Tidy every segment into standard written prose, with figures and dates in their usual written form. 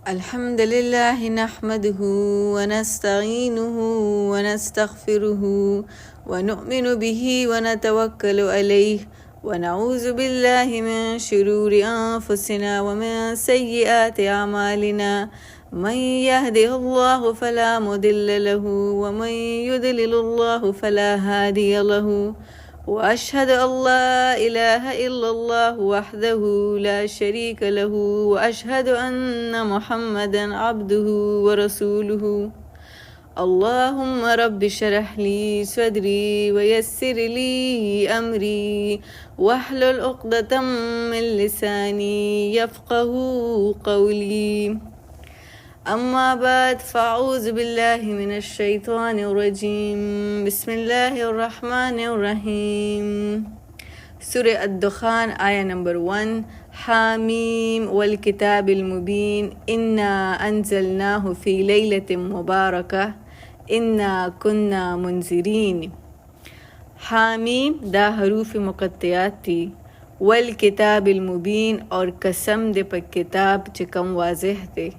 الحمد لله نحمده ونستعينه ونستغفره ونؤمن به ونتوكل عليه ونعوذ بالله من شرور أنفسنا ومن سيئات أعمالنا من يهده الله فلا مضل له ومن يضلل الله فلا هادي له وأشهد أن لا إله إلا الله وحده لا شريك له وأشهد أن محمدا عبده ورسوله اللهم رب اشرح لي صدري ويسر لي أمري واحلل عقدة من لساني يفقه قولي أما بعد فأعوذ بالله من الشيطان الرجيم بسم الله الرحمن الرحيم سورة الدخان آية نمبر 1 حاميم والكتاب المبين إنا أنزلناه في ليلة مباركة إنا كنا منذرين. حامیم دا حروف مقطعات تی والکتاب المبین اور قسم دے پا کتاب چکم واضح دے.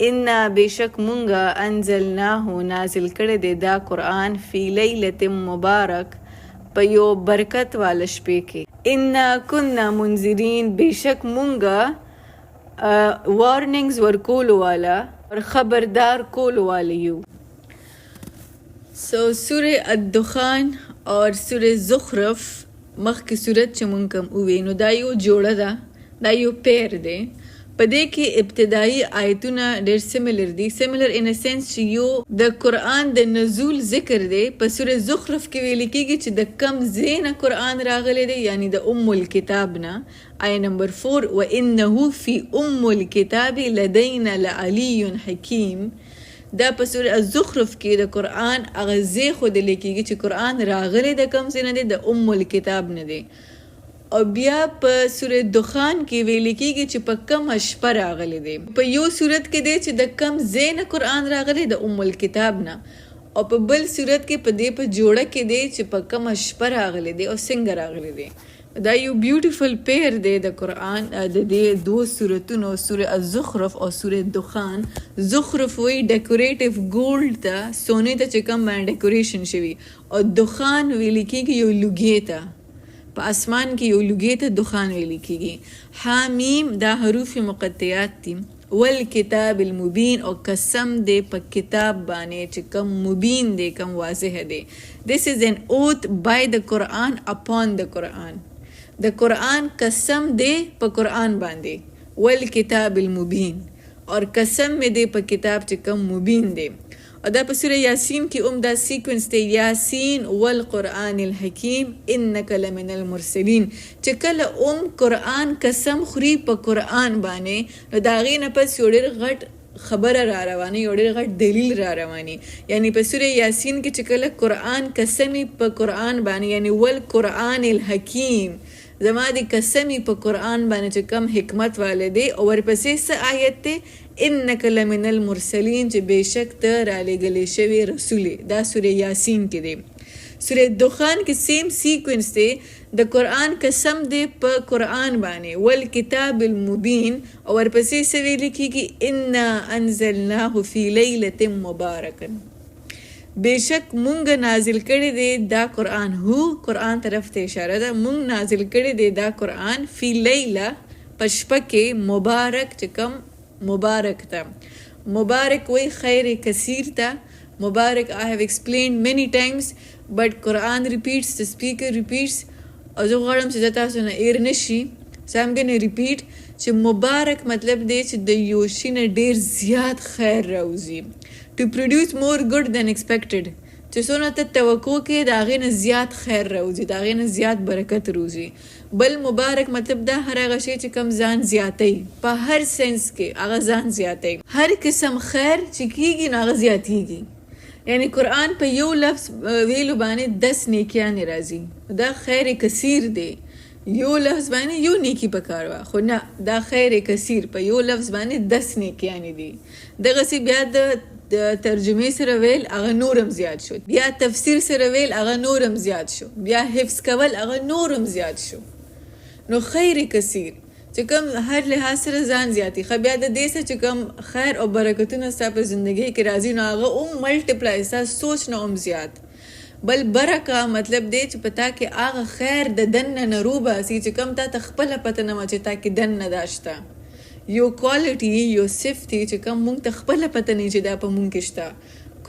انا بیشک منگا انزلناہو نازل کردے دے دا قرآن فی لیلت مبارک پیو برکت والا شپے کے. انا کننا منذرین بیشک منگا وارننگز ورکولو والا اور خبردار کولو والیو. سورہ الدخان اور سورہ زخرف مخ کی صورت چې مونږ کوم ووینو دا یو جوړه ده، دا یو پیر دی. په دې کې ابتدایي آیتونه ډېر سیملر ان سینس چې یو د قرآن د نزول ذکر دی. په سورہ زخرف کې ویل کېږي چې د کم ځای نه قرآن راغلی دی، یعنی د الکتاب نه. آیه نمبر 4 وَإِنَّهُ فِي الکتاب لدینا لعلی حکیم. دا په سورة الزخرف کې د قرآن هغه ځای ښودلی کېږي چې قرآن راغلی د کوم ځای نه دی، د الکتاب نه دی. او بیا په سورة دخان کې ویل کېږي چې په کومه شپه راغلی دی. په یو صورت کې دی چې د کوم ځای نه قرآن راغلی د الکتاب نه، او په بل صورت کې په دې په جوړه کې دی چې په کومه شپه راغلی دی او څنګه راغلی دی. دا یو بیوټیفل پیر دی د قرآن د دې دو صورتونو، سورة الزخرف او سورة دخان. زخرف وی ډیکوریټیو ګولډ ته، سونې ته چې کوم باندې ډیکوریشن شوي، او دخان ویل کېږي یو لوګي ته، په اسمان کې یو لوګي ته دخان ویل کېږي. حامیم دا حروف مقطعات دي. والکتاب المبین او قسم دی په کتاب باندې چې کم مبین دی، کم واضح دی. This is an oath by the Quran upon the Quran. د قرآن قسم دی په قرآن باندې، والکتاب المبین، اور قسم می دی په کتاب چې کم مبین دی. او دا په سورہ یاسین کې دا سیکوینس دی، یاسین والقرآن الحکیم انک لمن المرسلین. چې کله قرآن قسم خوري په قرآن باندې، نو د هغې نه پس یو ډېر غټ خبره را رواني، یو ډېر غټ دلیل را رواني. یعنی په سورہ یاسین کې چې کله قرآن قسمی په قرآن باندې، یعنی والقرآن الحکیم، زما دی قسمی په قرآن باندې چې کم حکمت والے دی. او ورپسې څه آیت دی؟ انک لمن المرسلین، چې بیشک ته رالیږلی شوی رسول. دا سورہ یاسین کې دی. سورہ دخان کې سیم سیکوینس دی، د قرآن قسم دی په قرآن باندې، والکتاب المبین، او ورپسې څه ویل کېږي؟ انا انزلناه فی لیلة مبارکة. بیشک مونږ نازل کړی دی دا قرآن، هو قرآن طرف ته اشاره ده، مونږ نازل کړی دی دا قرآن فی لیله په شپه کې، مبارک چې کم مبارک ته. مبارک وی خیر کثیر ته. مبارک I have explained many times but Quran repeats, the speaker repeats. او زه غواړم چې تاسو نه ایر نشي، so I'm going to repeat چې مبارک مطلب دی چې د یو شي نه ډېر زیات خیر راوځي. to produce more good than expected، چې څونه ته توقع کې د هغې نه زیات خیر راوځي، د هغې نه زیات برکت راوځي. بل مبارک مطلب دا هر هغه شی چې کم ځان زیاتی، په هر سینس کې هغه ځان زیاتی. هر قسم خیر چې کېږي نو هغه زیاتېږي. یعنی قرآن په یو لفظ ویلو باندې 10 نیکیانې راځي. دا خیر کثیر دی. یو لفظ باندې یو نیکی پکار وه، خو نه، دا خیر کثیر په یو لفظ باندې 10 نیکیانې دي. دغسې بیا د ترجمه سره ویل هغه نورم زیات شو، بیا تفسیر سره ویل هغه نورم زیات شو، بیا حفظ کول هغه نورم زیات شو. نو خیر کثیر چې کوم هر لحاظ سره ځان زیاتی خو بیا د دې څخه چې کوم خیر او برکتونه ستا په زندګۍ کې راځي نو هغه ملټیپلای ستا سوچ نه زیات بل برکه مطلب دی چې پتا کې هغه خیر د دننه نه روباسي چې کوم تا ته خپله پته نه وه چې تا کې دننه دا شته یو کوالټي یو صفت چې کوم مونږ ته خپله پته نه چې دا په مونږ کې شته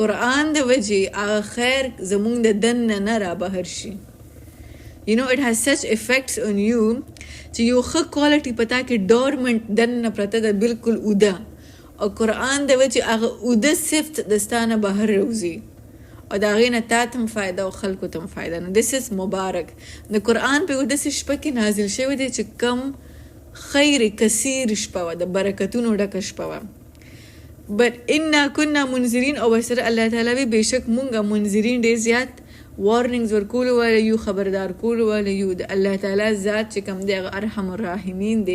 قرآن د وجې هغه خیر زمونږ د دننه نه رابهر شي You know, it has such effects on you چې یو ښه کوالټي پتا کې ډورمنټ دننه پرته ده بالکل اوده او قرآن د وجې هغه اوده صفت د ستا نه بهر راوځي او د هغې نه تا ته هم فایده او خلکو ته هم فایده نو this is مبارک د قرآن په یو داسې شپه کې نازل شوی دی چې کم خیر کثیر شپه وه د برکتونو ډکه شپه وه بٹ انا کنا منذرین او ورسره الله تعالی وی بېشک مونږه منذرین ډېر زیات وارننګز ورکولو والا یو خبردار کولو والا یو د الله تعالی ذات چې کوم دی هغه ارحم الراحمین دی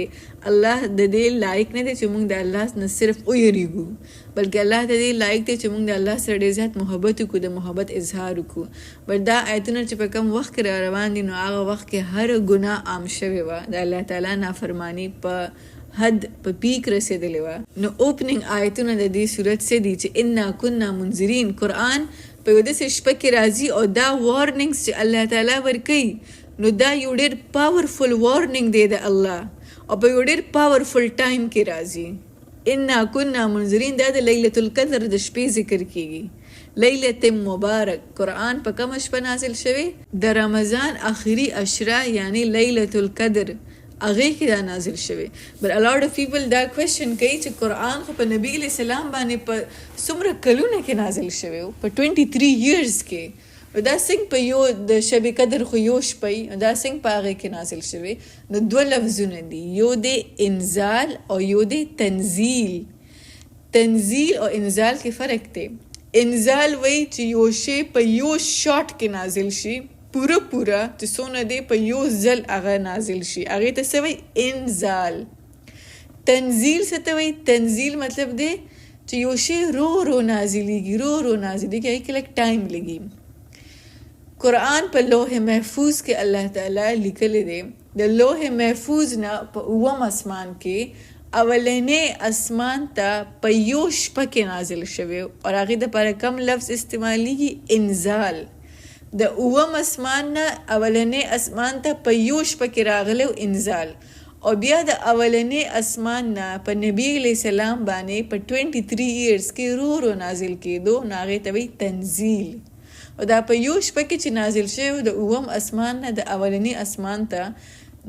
الله د دې لایق نه دی چې مونږ د الله نه صرف ویریږو بلکې الله د دې لایق دی چې مونږ د الله سره ډېر زیات محبت وکړو د محبت اظهار وکړو بل دا آیتونه چې په کوم وخت کې را روان دي نو هغه وخت کې هر ګناه عام شوی وه د الله تعالی نافرمانی په حد په پیک رسېدلی وه نو اوپننګ آیتونه د دې صورت څه دي چې انا کنا منذرین قرآن په یو داسې شپه کې راځي او دا وارننګس چې الله تعالی ورکوي نو دا یو ډېر پاورفل وارننګ دی د الله او په یو ډېر پاورفل ټایم کې راځي انا کنا منذرین دا د لیلة القدر د شپې ذکر کیږي لیلة مبارک قرآن په کومه شپه نازل شوی د رمضان آخري عشره یعنی لیلة القدر هغې کې دا نازل شوی بل a lot of people دا کوېشن کوي چې قرآن خو په نبي علیه السلام باندې په څومره کلونه کې نازل شوی و په 23 years کې دا څنګه په یو د شب قدر خو یو شپه دا څنګه په هغې کې نازل شوی نو دوه لفظونه دي یو دی انزال او یو دی تنزیل او انزال کې فرق دی انزال وایي چې یو شی په یو شاٹ کې نازل شي پورا چې څونه دی په یو ځل هغه نازل شي هغې ته څه وایي انزال تنزیل څه ته وایي تنزیل مطلب دی چې یو شی رو نازلیږي هغې کې لږ ټایم لګي قرآن په لوح محفوظ کې الله تعالی لیکلی دی د لوح محفوظ نه په اووم اسمان کې اولنې اسمان ته په یو شپه کې نازل شوی او هغې دپاره کم لفظ استعمالیږي انزال د اووم اسمان نه اولنې اسمان ته په یو شپه کې راغلی انزال او بیا د اولنې اسمان نه په نبي علیه السلام باندې په 23 years کې رو نازل کېدو نو هغې ته وایي تنزیل او دا په یو شپه کې چې نازل شوی د اووم اسمان نه د اولنې اسمان ته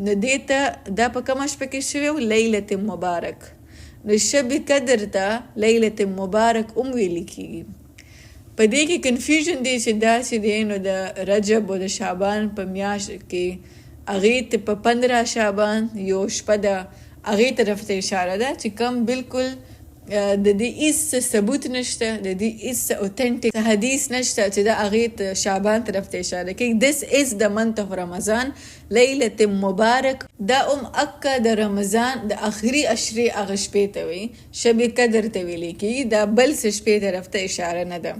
نو دې ته دا په کومه شپه کې شوی و لیلة مبارک نو شب قدر ته لیلة مبارک ویل کېږي په دې کې کنفیوژن دی چې داسې دی نو د رجب او د شعبان په میاشت کې هغې ته په 15 شعبان یو شپه ده هغې طرف ته اشاره ده چې کم بالکل د دې هیڅ ثبوت نشته د دې هیڅ اوتنټیک حدیث نشته چې دا هغې ته شعبان طرف ته اشاره کوي this is the month of رمضان لیلة مبارک دا اکه د رمضان د آخري عشرې هغه شپې ته وایي شب قدر ته ویلی کېږي دا بل څه شپې طرف ته اشاره نه ده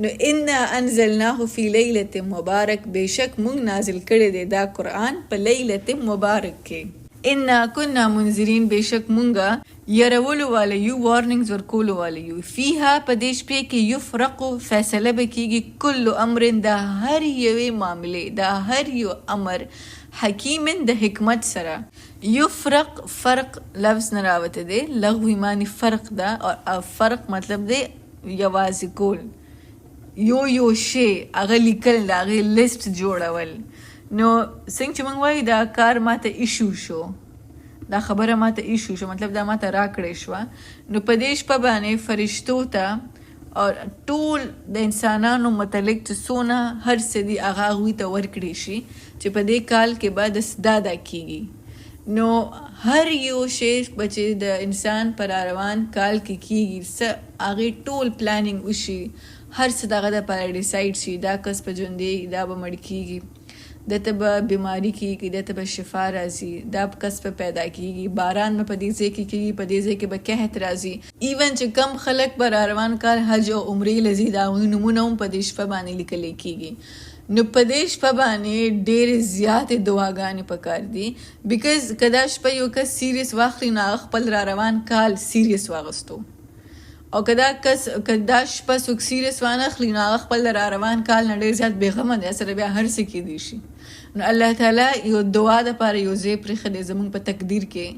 نو انا انزلناه فی لیلة مبارک بېشک مونږ نازل کړی دی دا قرآن په لیلة مبارک کې انا کنا منذرین بېشک مونږه یرولو والا یو وارننګز ورکولو والا یو فیها په دې شپې کې یفرقو فیصله به کېږي کل امر د هر یوې معاملې د هر یو امر حکیمن د حکمت سره یفرق فرق لفظ نه راوته دی لغوي معنی فرق ده او فرق مطلب دی یوازې کول یو شی هغه لیکل د هغې لیست جوړول نو څنګه چې موږ وایو دا کار ماته ایشو شو دا خبره ماته ایشو شو مطلب دا ماته راکړې شوه نو په دې شپه باندې فرشتو ته او ټول د انسانانو متعلق چې څونه هر څه دي هغه هغوی ته ورکړی شي چې په دې کال کې به دا کیږي نو هر یو شی چې د انسان پر روان کال کې کیږي هغې ټول پلانینګ وشي هر څه دغه دپاره ډیسایډ شي دا کس په ژوندې دا به مړ کیږي دته به بیماری کیږي دته به شفا راځي دا کس په پیدا کیږي باران به په دې ځای کې کیږي په دې ځای کې به قحط راځي ایون چې کم خلک به روان کال حج او عمرې لځي د هغوی نومونه هم په دې شپه باندې لیکلی کیږي نو په دې شپه باندې ډېرې زیاتې دعاګانې پکار دي بیکاز که دا شپه یو کس سیریس واخلي نو هغه خپل را روان کال سیریس واغستو او که دا شپه څوک سیریس وانخلي نو هغه خپل را روان کال نه ډېر زیات بېغمه دی سره بیا هر څه کیدی شي نو الله تعالی یو دعا دپاره یو ځای پرېښی دی زموږ په تقدیر کې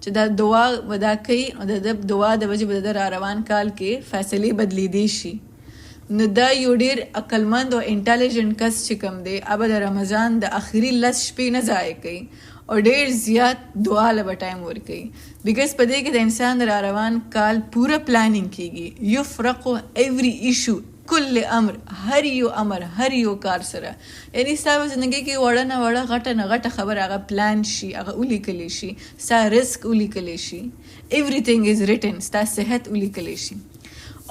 چې دا دعا به دا کوي او د دعا د وجې به د را روان کال کې فیصلې بدلیدی شي نو دا یو ډېر عقلمند او انټیلیجنټ کس چې کوم دی هغه به د رمضان د آخري 10 شپې نه ضایع کوي او ډېر زیات دعا له به ټایم ورکوي بیکاز په دې کې د انسان د را روان کال پوره پلانینګ کیږي یفرقو ایوری ایشو کل امر هر یو کار سره یعنی ستا په زندګۍ کې وړه نه وړه غټه نه غټه خبره هغه پلان شي هغه ولیکلی شي ستا رزق ولیکلی شي everything is written ستا صحت ولیکلی شي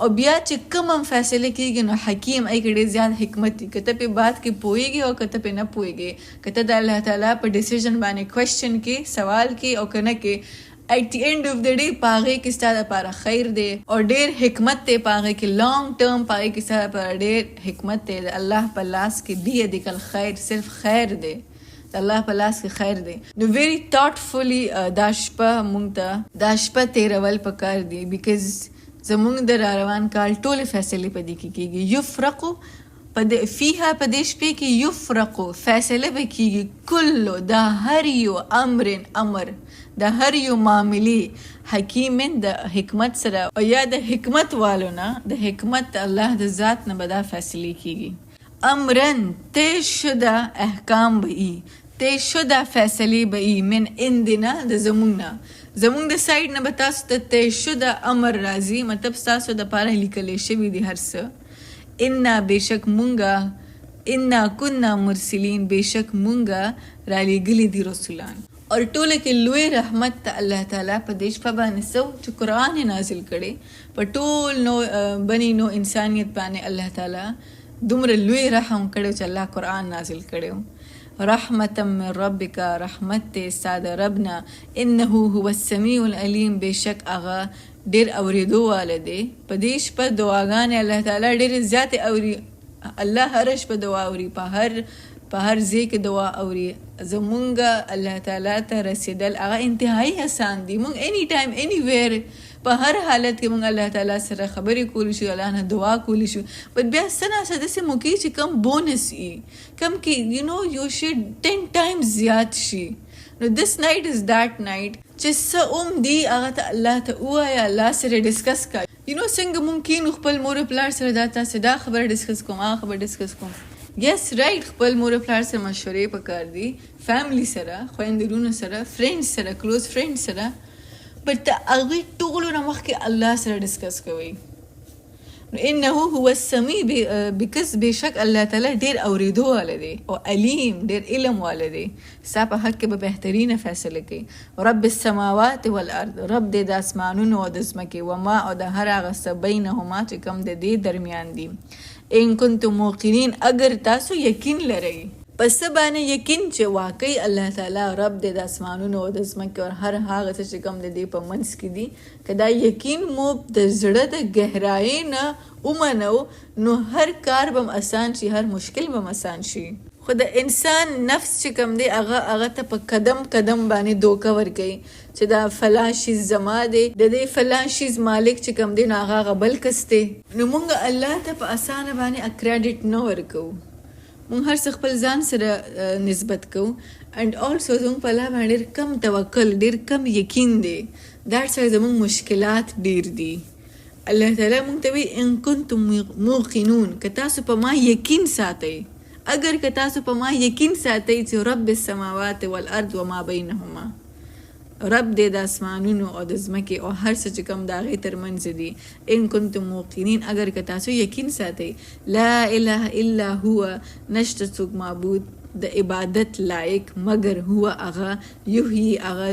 او بیا چې کوم هم فیصله کېږي نو حکیم ای کې ډېر زیات حکمت دی که ته په بات کې پوهېږي او که ته په نه پوهېږي که ته د الله تعالی په ډیسیژن باندې کوېشچن کې سوال کې او که نه کې ایٹ دی اینڈ آف د ډے په هغې کې ستا دپاره خیر دی او ډېر حکمت دی په هغې کې لانګ ټرم په هغې کې ستا دپاره ډېر حکمت دی د الله په لاس کې بیدک الخیر صرف خیر دی د الله په لاس کې خیر دی نو ویری تھاټفلی دا شپه تېرول پکار دی بیکاز زمونږ د را روان کال ټولې فیصلې په دې کې کېږي یفرقو فیها په دې شپې کې یفرقو فیصله به کېږي کلو د هر یو امر د هر یو معاملې حکیمن د حکمت سره او یا د حکمت والو نه د حکمت الله د ذات نه به دا فیصلې کېږي امرن طے شده احکام به ای طے شده فیصلې به ای من عندنا د زمونږ نه زمونږ د سایډ نه به تاسو ته طے شده امر راځي مطلب ستاسو دپاره لیکلی شوي دي هر څه انا بېشک مونږه انا کنا مرسلین بېشک مونږه رالیږلي دي رسولان اور ټوله کې لوی رحمت ته الله تعالی په دې شپه باندې څه چې قرآن یې نازل کړی په ټول بني نو انسانیت باندې الله تعالی دومره لوی رحم کړی چې الله قرآن نازل کړی رحمتا من ربک رحمت ته ستا د ربنا انه هو السمیع العلیم بېشک هغه ډېر اورېدو واله دی په دې شپه دعاګانې الله تعالی ډېرې زیاتې اوري الله هره شپه دعا اوري په هر ځای کې دعا اوري زمونږ الله تعالی ته رسېدل هغه انتهایي اسان دي مونږ اني ټایم اني ویر په هر حالت کې مونږ الله تعالی سره خبرې کولی شو الله نه دعا کولی شو بټ بیا څه ناڅه داسې مو کوي چې کم بونس وي کم کې یو شي 10 times زیات شي نو دس نایټ از دیٹ نایټ چې څه دی هغه ته الله ته ووایه الله سره ډسکس کړه څنګه ممکن خپل مور پلار سره دا تاسې دا خبره ډسکس کوم هغه خبره ډسکس کوم یس رایټ خپل مور پلار سره مشورې پکار دي فیملی سره خویندرونو سره فرینډ سره کلوز فرینډ سره بټ د هغوی ټولو نه مخکې الله سره ډسکس کوئ انه هو السمیع بیکاز بېشک الله تعالی ډېر اورېدو واله دی او علیم ډېر علم واله دی ستا په حق کې به بهترینه فیصله کوي رب السماوات والارض رب دی د اسمانونو او د ځمکې وما او د هر هغه څه بینهما چې کوم د دې درمیان دي ان کنتم موقنین اگر تاسو یقین لرئ پس باندې یقین چې واقعي الله تعالی رب دی د اسمانونو او د ځمکې او هر هغه څه چې کوم د دې په منځ کې دي که دا یقین مو د زړه د گهرایۍ نه ومنو نو هر کار به آسان شي هر مشکل به آسان شي خو د انسان نفس چې کوم دی هغه ته په قدم باندې دوکه ورکوي چې دا فلان شیز زما دی د دې فلان شیز مالک چې کوم دی نو هغه بل کس دی نو مونږ الله ته په اسانه باندې اکریډیټ نه ورکوو مونږ هر څه خپل ځان سره نسبت کوو اینډ آلسو زموږ په الله باندې ډېر کم توکل ډېر کم یقین دی دیټس وای زموږ مشکلات ډېر دي الله تعالی مونږ ته وایي ان کنتم موقنون که تاسو په ما یقین ساتئ اگر که تاسو په ما یقین ساتئ چې رب السماوات والارض وما بینهما رب دې د اسمانونو او د ځمکې او هر څه چې کوم د هغې ترمنځ دي ان کنتم موقنین اگر که تاسو یقین ساتئ لا اله الا هو نشته څوک معبود د عبادت لایق مگر هو هغه یحیی هغه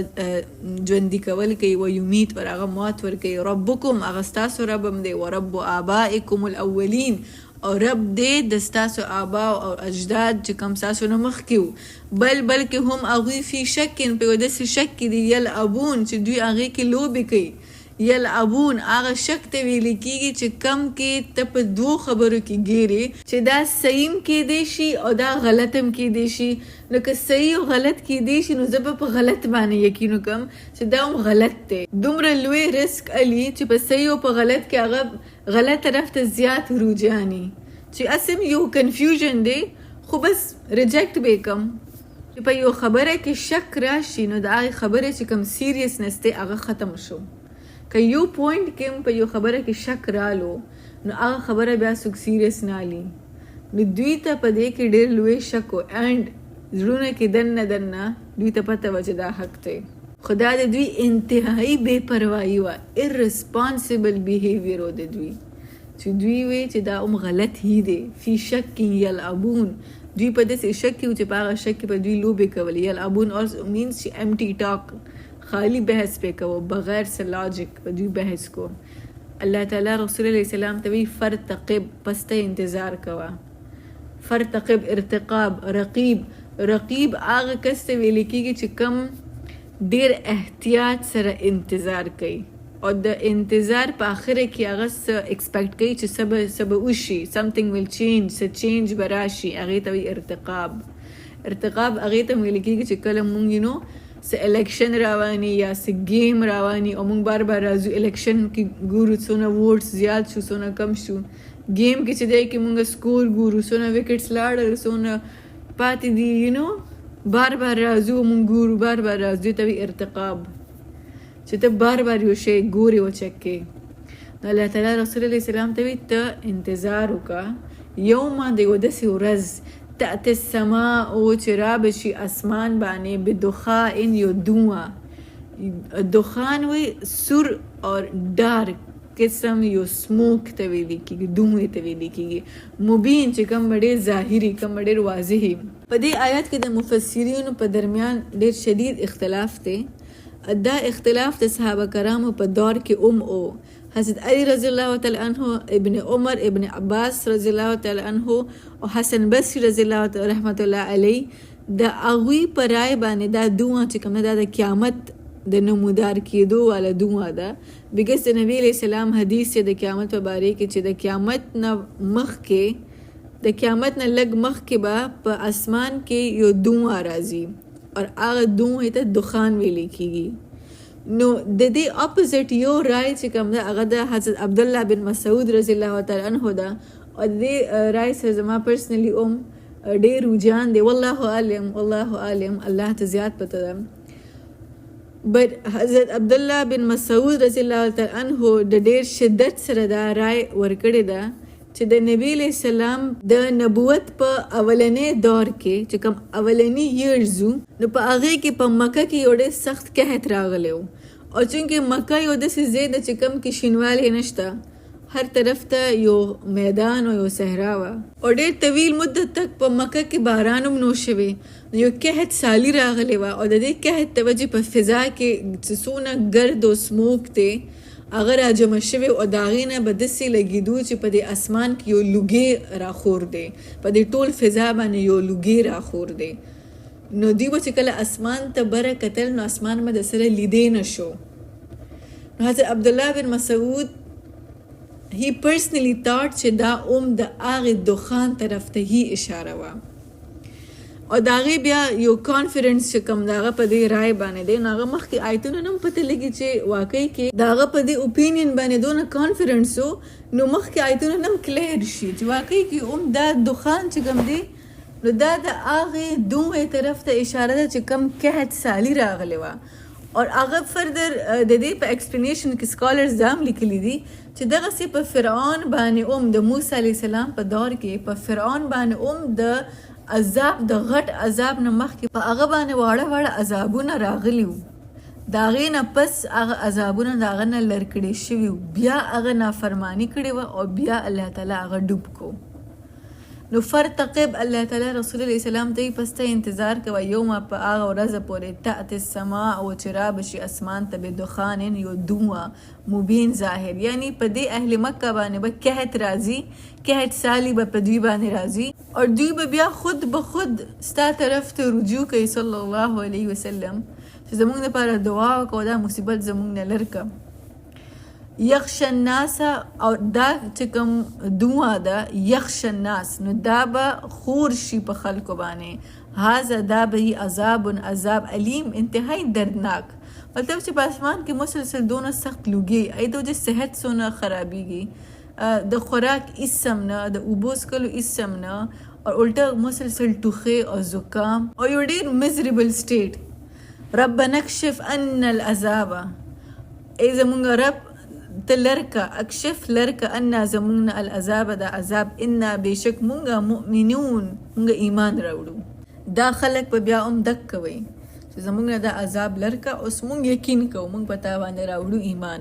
ژوندي کول کوي و یمیت پر هغه موت ورکوي ربکم هغه ستاسو رب هم دی و رب آبائکم الاولین او رب دې د ستاسو آبا او اجداد چې کوم ستاسو نه مخکې وو بلکې هم هغوی فی شکن په یو داسې شک کې دي یلعبون چې دوی هغې کې لوبې کوي یلعبون هغه شک ته ویل کیږي چې کم کې ته په دوو خبرو کې ګیرې چې دا صحیح کېدی شي او دا غلط هم کېدی شي. نو که صحیح او غلط کېدی شي نو زه به په غلط باندې یقین وکړم چې دا هم غلط دی. دومره لوی رسک علي چې په صحیح او په غلط کې هغه غلط طرف ته زیات رجحاني چې اسم یو کنفیوژن دی خو بس ریجیکټ به کم. چې په یو خبره کې شک راشي نو د هغې خبرې چې کوم سیریسنس دی هغه ختم شو. که یو پوینټ کې هم په یو خبره کې شک رالو نو هغه خبره بیا څوک سیریس نه علي. نو دوی ته په دې کې ډېر لوی شک و اینډ زړونه کې دننه دوی ته پته وه چې دا حق دی. خو دا د دوی انتهایی بې پروایي وه، ارسپانسبل بیهیویر و د دوی چې دوی وی چې دا هم غلط هی دی. فی شک یلعبون، دوی په داسې شک کې و چې په هغه شک کې په دوی لوبې کولې. یلعبون also means چې empty talk، خالی بحث پې کوو بغیر څه لاجک په دوی بحث کو. الله تعالی رسول الله سلام ته وی فرتقب، پس ته انتظار کوه. فرتقب ارتقاب، رقیب هغه کس ته ویل کېږي چې کم ډېر احتیاط سره انتظار کوي او د انتظار په آخره کې هغه څه ایکسپیکټ کوي چې څه به وشي، something will change، څه چینج به راشي. هغې ته وی ارتقاب هغې ته ویل کېږي چې کله مونږ څه الیکشن راواني یا څه گیم راواني او مونږ بار راځو الیکشن کې ګورو څونه ووټس زیات شو څونه کم شو. گیم کې چې دی کې مونږ سکور ګورو څونه وکټس لاړل څونه پاتې دي بار راځو مونږ ګورو بار راځو. ته وی ارتقاب چې ته بار یو شی ګورې و چک کې. الله تعالی رسول الله سلام ته وی ته انتظار وکړه یوم د یو داسې ورځ تأتي السماء او چې رابشي اسمان باندې بدخان یو دوه. دخان وی سور اور ډارک قسم یو سموک ته ویل کېږي، دوه ته ویل کېږي. مبین چې کوم ډېر ظاهري کوم ډېر واضحي. په دې آیات کې د مفسرینو په درمیان ډېر شدید اختلاف دی. دا اختلاف د صحابه کرامو په دور کې او حضرت علی رضی الله تعالی عنہ، ابن عمر، ابن عباس رضی الله تعالی عنہ او حسن بصری رضی الله تعالی رحمت الله علی د هغوی په رای باندې دا دوه چې کوم دا د قیامت د نمودار کېدو والا دوه ده. بیکاز د نبی علیہ السلام حدیث د قیامت په باره کې چې د قیامت نه لږ مخکې به په اسمان کې یو دوه راځي اور هغه دوه ته دخان ویل کېږي. نو د دې اپوزیټ یو رای چې کوم ده هغه د حضرت عبدالله بن مسعود رضی الله تعالی عنہ ده او د دې رای سره زما پرسنلی ډېر رجحان دی. والله عالم، الله ته زیات پته ده. بٹ حضرت عبدالله بن مسعود رضی الله تعالی عنہ د ډېر شدت سره دا رای ورکړې ده چې د نبی علیہ السلام د نبوت په اولنې دور کې چې کوم اولنی یرزو نو په هغې کې په مکه کې یو ډېر سخت قحط راغلی و او چونکې مکه یو داسې ځای ده چې کوم کې شینوالی نشته، هر طرف ته یو میدان او یو صحرا وه او ډېر طویل مدت تک په مکه کې باران هم نو شوی. یو قحط سالی راغلی وه او د دې قحط د وجې په فضا کې چې څونه ګرد او سموک دی هغه راجمع شوی او د هغې نه به داسې لګېدو چې په دې اسمان کې یو لوګی راخور دی، په دې ټول فضا باندې یو لوګی راخور دی. نو دوی به چې کله اسمان ته بره کتل نو اسمان به د سره لیدې نه شو. نو حضرت عبدالله بن مسعود he personally thought چې دا د هغې دخان طرف ته هی اشاره وه او د هغې بیا یو کانفرنس چې کوم د هغه په دې رای باندې دی نو هغه مخکې آیتونه نه هم پته لګي چې واقعي کې د هغه په دې اوپینین باندې دونه کانفرنس و نو مخکې آیتونه نه هم کلیر شي چې واقعي کې دا دخان چې کوم دی نو دا د هغې دوه طرف ته اشاره ده چې کوم قحط سالی راغلی وه. اور هغه فردر د دې په ایکسپلینیشن کې سکالرز دا هم لیکلی دي چې دغسې په فرعون باندې د موسی علیه السلام په دور کې په فرعون باندې د عذاب د غټ عذاب نه مخکې په هغه باندې واړه عذابونه راغلي وو. د هغې نه پس هغه عذابونه د هغه نه لر کړي شوي وو، بیا هغه نافرماني کړې وه او بیا الله تعالی هغه ډوب کو. نو فرتقب الله تعالی رسول الله سلام ته پس ته انتظار کوه یوم په هغه ورځ پورې تأتي السماء او چې رابشي اسمان ته بدخان یو دوه مبین ظاهر، یعنی په دې اهل مکه باندې به قحط راځي، قحط سالی به په دوی باندې راځي اور دوی به بیا خود به خود ستا طرف ته رجوع کوي صلی الله علیه وسلم چې زمونږ دپاره دعا وکړه دا مصیبت زمونږ نه لر کړه. یخش الناس او دا چې کوم دعا ده یخش الناس نو دا به خور شي په خلکو باندې هذا دا به عذاب علیم انتهائی دردناک مطلب چې په اسمان کې مسلسل دونه سخت لوګي ای د صحت سونه خرابيږي د خوراک اسم نه د اوبو څښلو اسم نه او الټا مسلسل ټوخه او زکام او یو ډیر میزریبل سټیټ ربنا اکشف ان العذاب ای زمونږ رب تلرکا اکشف لرکا انا زمونږ العذاب دا عذاب انا بشک مونږه مؤمنون مونږه ایمان راوړو دا خلک په بیا دک کوي چې زمونږ دا عذاب لرکا اوس مونږ یقین کوو مونږ په تا باندې راوړو ایمان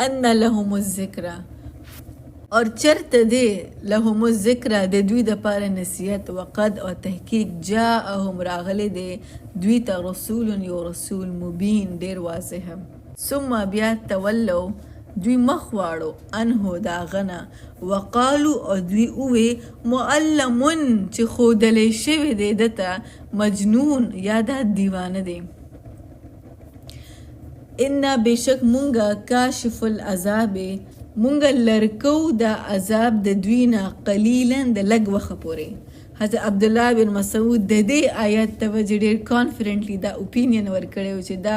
ان لهم الذکر اور چرته دی لهم الذکر د دوی د پاره نصیحت وقد او تحقیق جاءهم راغله دی دوی ته رسول یو رسول مبین ډیر واضح ثم بیا تولو دوی مخواړو انهو دا غنا وقالو او دوی اوه معلمون چې خودلې شوی دی دته مجنون یا دا دیوانه دی ان بشک مونږه کاشف العذاب مونږ لرکو دا عذاب د دوی نه قلیلا د لږ وخت پورې حضرت عبدالله بن مسعود د دې آیت ته ډېر کانفیډنټلی دا اوپینین ورکړی چې دا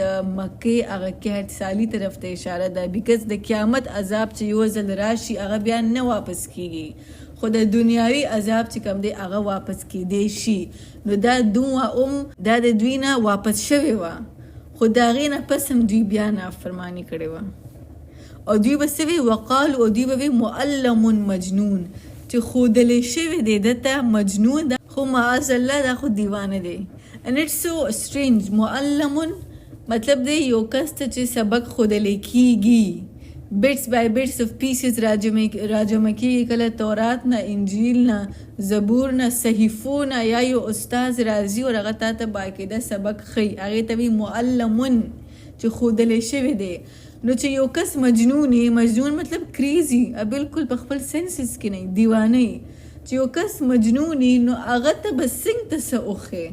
د مکې هغه 61 سالي طرف ته اشاره ده بیکاز د قیامت عذاب چې یو ځل راشي هغه بیا نه واپس کیږي خو د دنیاوي عذاب چې کوم دی هغه واپس کیدی شي نو دا دا د دوی نه واپس شوی وه خو د هغې نه پس هم دوی بیا نافرماني کړې وه او دوی به څه وی وقال او دوی به وی معلم مجنون چې خودلې شوی دی دته مجنون ده خو معاذ الله دا خو دیوانه دی and it's so strange معلم مطلب دی یو کس ته چې سبق خودلې کیږي bits by bits of pieces راجمه کیږي کله تورات نه انجیل نه زبور نه صحیفو نه یا یو استاد راځي او هغه ته باقاعده سبق خي هغه ته وی معلم چې خودلې شوی دی نو چې یو کس مجنون مطلب کریزی بالکل په خپل سنسز کې نه دیوانه چې یو کس مجنون نو هغه ته به څنګه ته څه اوښې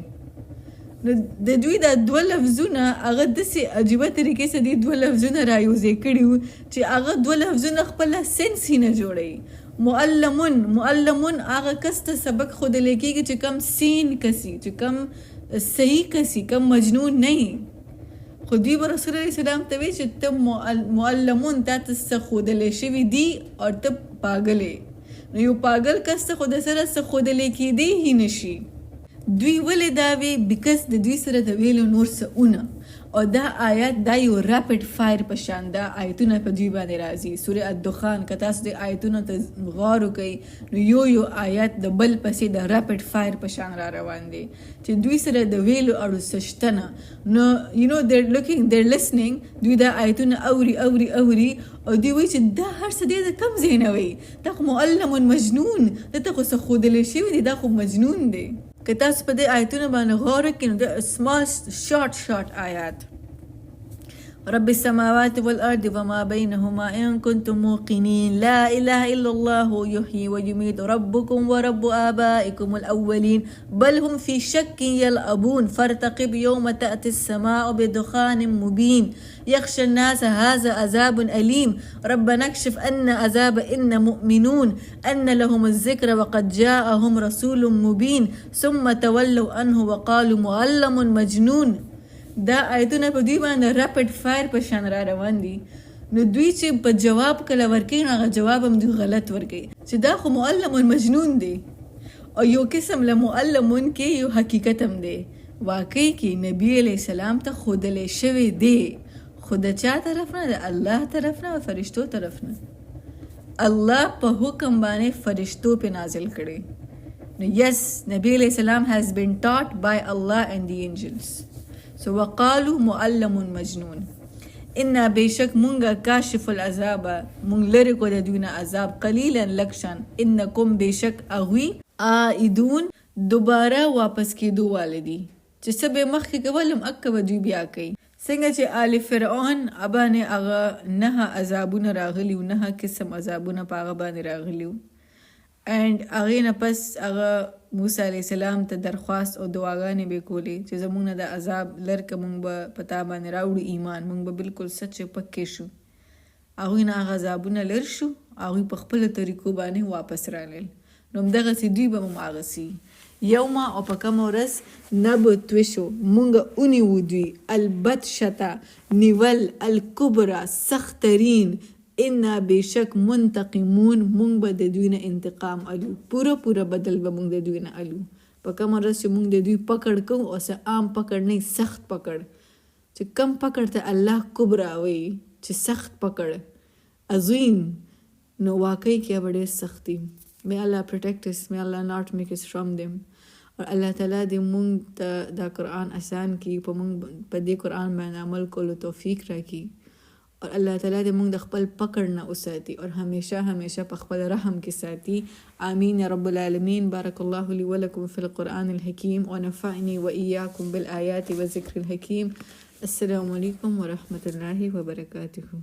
نو د دوی دا دوه لفظونه هغه داسې عجیبه طریقې سره دي دوه لفظونه رایوځای کړي چې هغه دوه لفظونه خپله سنس یې نه جوړوي معلمون هغه کس ته سبق ښودلی کېږي چې کم سین کسي چې کم صحیح کسي کم مجنون نه خو دوی به رسول الله اسلام ته وی چې ته معلمون تا ته څه ښودلی شوي دي او ته پاګلې نو یو پاګل کس ته خو د سره څه ښودلی کېدی هی نشي دوی ولې دا وی بیکاز د دوی سره د ویلو نور څه او دا آیات دا یو ریپډ فایر په شان دا آیتونه په دوی باندې راځي سوره الدخان که تاسو د آیتونو ته غور وکئ نو یو آیات د بل پسې د ریپډ فایر په شان را روان دی چې دوی سره د ویلو اړو څه شته نه نو یو نو they're listening دوی دا آیتونه اوري او دوی وایي چې دا هر څه دی د کوم ځای نه وایي دا خو معلم مجنون دته خو څه ښودلی شوي دی دا خو مجنون دی که تاسو په دې آیتونه باندې غور وکړئ نو د سمال شارټ آیات رب السماوات والأرض وما بينهما إن كنتم موقنين لا إله إلا الله يحيي ويميت ربكم ورب آبائكم الأولين بل هم في شك يلعبون فارتقب يوم تأتي السماء بدخان مبين يخشى الناس هذا عذاب أليم ربنا اكشف أن عذاب إن مؤمنون أن لهم الذكر وقد جاءهم رسول مبين ثم تولوا عنه وقالوا معلم مجنون دا آیتونه په دوی باندې ریپډ فایر په شان را روان دي نو دوی چې په جواب کله ورکوي نو هغه جواب هم دوی غلط ورکوي چې دا خو معلم مجنون دی او یو قسم له معلمون کې یو حقیقت هم دی واقعي کې نبی علیه السلام ته ښودلی شوی دی خو د چا طرف نه د الله طرف نه او فرشتو طرف نه الله په حکم باندې فرشتو په نازل کړي نو یس نبی علیه السلام has been taught by Allah and the angels سو وقالو معلم مجنون انا بیشک مونږه کاشف العذاب مونږ لرې کو د دوی نه عذاب قلیلا لکشن انکم بیشک اغوی عائدون دوباره واپس کېدو والدي چې څه به مخکې کول هم اکه به دوی بیا کوي څنګه چې آل فرعون باندې هغه 9 عذابونه راغلي و 9 قسم عذابونه په هغه باندې راغلي و اینډ هغې نه پس هغه موسی علیه السلام ته درخواست او دعاګانې به کولې چې زموږ نه د عذاب لر که موږ به په تا باندې راوړو ایمان، موږ به بالکل سچ پکې شو. هغوی نه هغه عذابونه لر شو، هغوی په خپلو طریقو باندې واپس رالل. نو همدغسې دوی به هم هغسې یوما او په کومه ورځ نبطشو موږ ونیو دوی البطشته نیول الکبرا سخترین انا بېشک منتقمون موږ به د دوی نه انتقام الو، پوره بدل به موږ د دوی نه الو. په کومه ورځ چې موږ د دوی پکړ کوو او څه عام پکړ نه سخت پکړ، چې کم پکړ ته الله کبرا وایي چې سخت پکړ عظیم، نو واقعي کې به ډېر سختی. May Allah protect us, may Allah not make us from them. اور الله تعالی دې موږ ته دا قرآن آسان کړي، په موږ په دې قرآن باندې عمل کولو توفیق راکړي، اور الله تعالی دې موږ د خپل پکړ نه وساتي اور همیشه په خپل رحم کې ساتي. آمین یا رب العالمین. بارک الله لي ولكم في القرآن الحكيم ونفعني وإياكم بالآيات والذكر الحكيم. السلام علیکم ورحمة الله وبرکاته.